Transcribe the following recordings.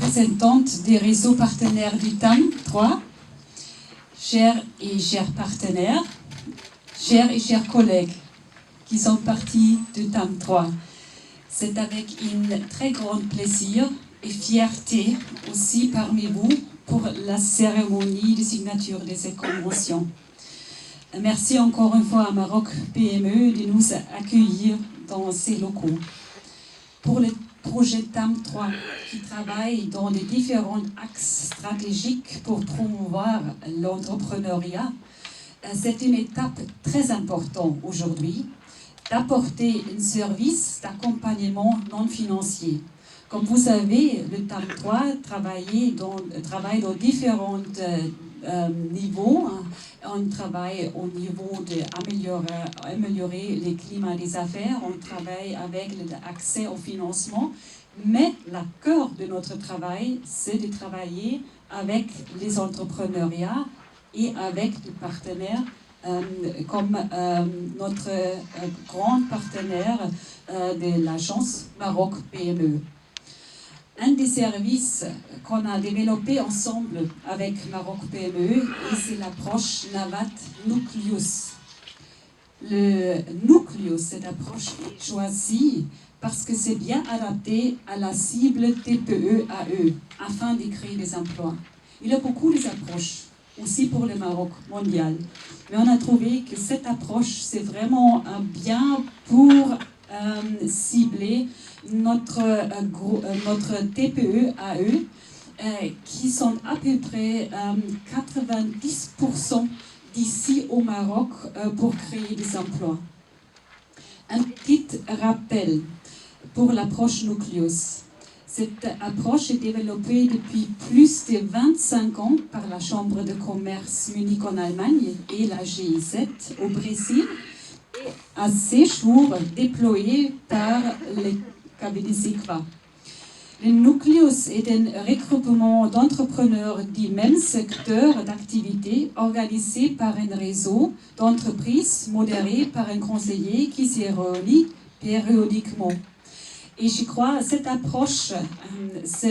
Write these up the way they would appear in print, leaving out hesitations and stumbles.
représentante des réseaux partenaires du TAM 3, chers partenaires, chers et chers collègues qui sont partis du TAM 3. C'est avec un très grand plaisir et fierté aussi parmi vous pour la cérémonie de signature de cette convention. Merci encore une fois à Maroc PME de nous accueillir dans ces locaux. Pour le projet TAM 3 qui travaille dans les différents axes stratégiques pour promouvoir l'entrepreneuriat, c'est une étape très importante aujourd'hui d'apporter un service d'accompagnement non financier. Comme vous savez, le TAM 3 travaille dans différents niveaux. On travaille au niveau d'améliorer le climat des affaires, on travaille avec l'accès au financement, mais le cœur de notre travail, c'est de travailler avec les entrepreneuriats et avec des partenaires comme notre grand partenaire de l'agence Maroc PME. Un des services qu'on a développé ensemble avec Maroc PME, c'est l'approche NAVAT Nucleus. Le Nucleus, cette approche est choisie parce que c'est bien adapté à la cible TPE-AE afin de créer des emplois. Il y a beaucoup d'approches, aussi pour le Maroc mondial. Mais on a trouvé que cette approche, c'est vraiment bien pour cibler notre TPE-AE qui sont à peu près 90% d'ici au Maroc pour créer des emplois. Un petit rappel pour l'approche Nucleus. Cette approche est développée depuis plus de 25 ans par la Chambre de commerce Munich en Allemagne et la GIZ au Brésil et à ces jours déployée par les KBD-SECVA. Le Nucleus est un regroupement d'entrepreneurs du même secteur d'activité organisé par un réseau d'entreprises modéré par un conseiller qui se réunit périodiquement. Et je crois que cette approche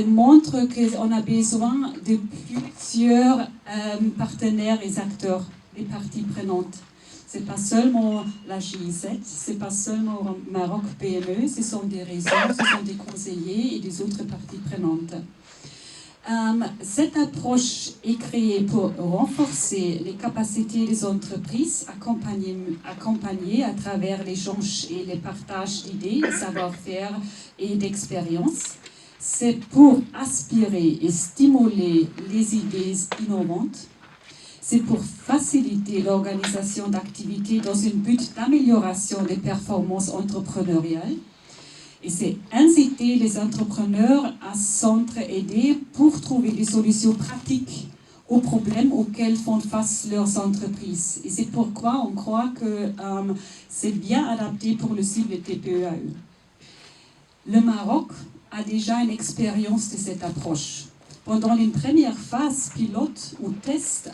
montre qu'on a besoin de plusieurs partenaires et acteurs, des parties prenantes. Ce n'est pas seulement la GIZ, ce n'est pas seulement Maroc PME, ce sont des réseaux, ce sont des conseillers et des autres parties prenantes. Cette approche est créée pour renforcer les capacités des entreprises, accompagnées à travers l'échange et le partage d'idées, de savoir-faire et d'expériences. C'est pour aspirer et stimuler les idées innovantes. C'est pour faciliter l'organisation d'activités dans un but d'amélioration des performances entrepreneuriales. Et c'est inciter les entrepreneurs à s'entraider pour trouver des solutions pratiques aux problèmes auxquels font face leurs entreprises. Et c'est pourquoi on croit que c'est bien adapté pour le cible TPE-AE. Le Maroc a déjà une expérience de cette approche. Pendant une première phase pilote ou test,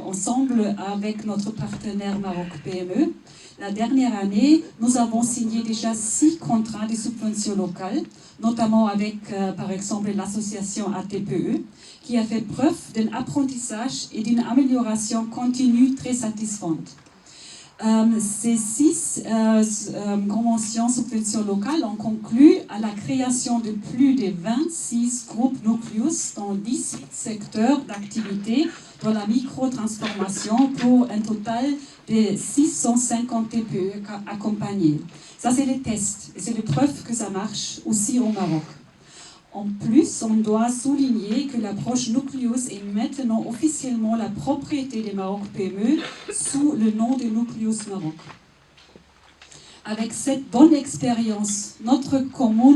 ensemble avec notre partenaire Maroc PME, la dernière année, nous avons signé déjà 6 contrats de subventions locales, notamment avec, par exemple, l'association ATPE, qui a fait preuve d'un apprentissage et d'une amélioration continue très satisfaisante. Ces 6 conventions subventions locales ont conclu à la création de plus de 26 groupes Nucleus dans 18 secteurs d'activité dans la micro-transformation pour un total de 650 TPE accompagnés. Ça, c'est les tests et c'est la preuve que ça marche aussi au Maroc. En plus, on doit souligner que l'approche Nucleus est maintenant officiellement la propriété des Maroc PME sous le nom de Nucleus Maroc. Avec cette bonne expérience, notre commun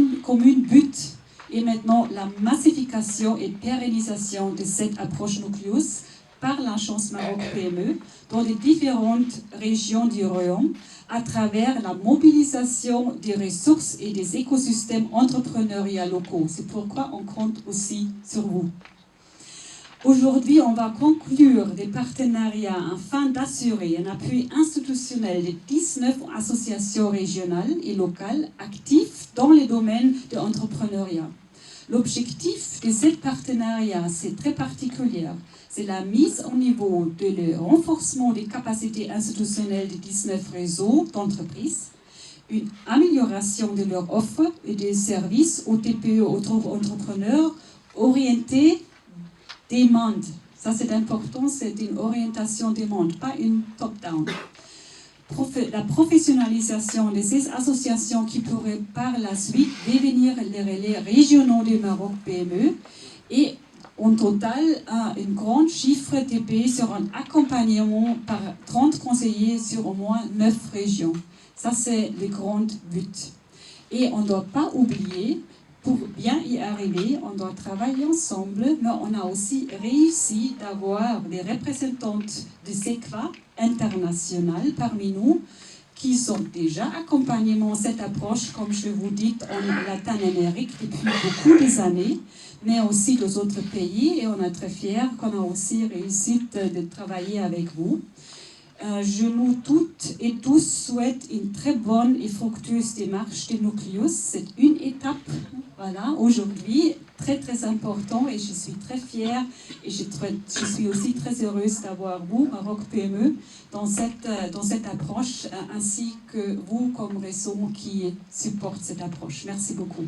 but est maintenant la massification et pérennisation de cette approche Nucleus par l'agence Maroc PME dans les différentes régions du royaume à travers la mobilisation des ressources et des écosystèmes entrepreneuriaux locaux. C'est pourquoi on compte aussi sur vous. Aujourd'hui, on va conclure des partenariats afin d'assurer un appui institutionnel de 19 associations régionales et locales actives dans les domaines de l'entrepreneuriat. L'objectif de ce partenariat, c'est très particulier. C'est la mise au niveau de le renforcement des capacités institutionnelles des 19 réseaux d'entreprises, une amélioration de leur offre et des services aux TPE, aux entrepreneurs orientés demande. Ça c'est important, c'est une orientation demande, pas une top-down. La professionnalisation de ces associations qui pourraient par la suite devenir les relais régionaux du Maroc PME et en total un grand chiffre TPE sur un accompagnement par 30 conseillers sur au moins 9 régions. Ça c'est le grand but. Et on ne doit pas oublier, pour bien y arriver, on doit travailler ensemble, mais on a aussi réussi d'avoir des représentantes de CECVA internationales parmi nous qui sont déjà accompagnées dans cette approche, comme je vous dis, en Latine-Amérique depuis beaucoup d'années, mais aussi dans d'autres pays, et on est très fiers qu'on a aussi réussi de travailler avec vous. Je nous toutes et tous souhaite une très bonne et fructueuse démarche de Nucleus. C'est une étape, voilà, aujourd'hui, très très important et je suis très fière et je suis aussi très heureuse d'avoir vous, Maroc PME, dans cette approche, ainsi que vous comme réseau qui supporte cette approche. Merci beaucoup.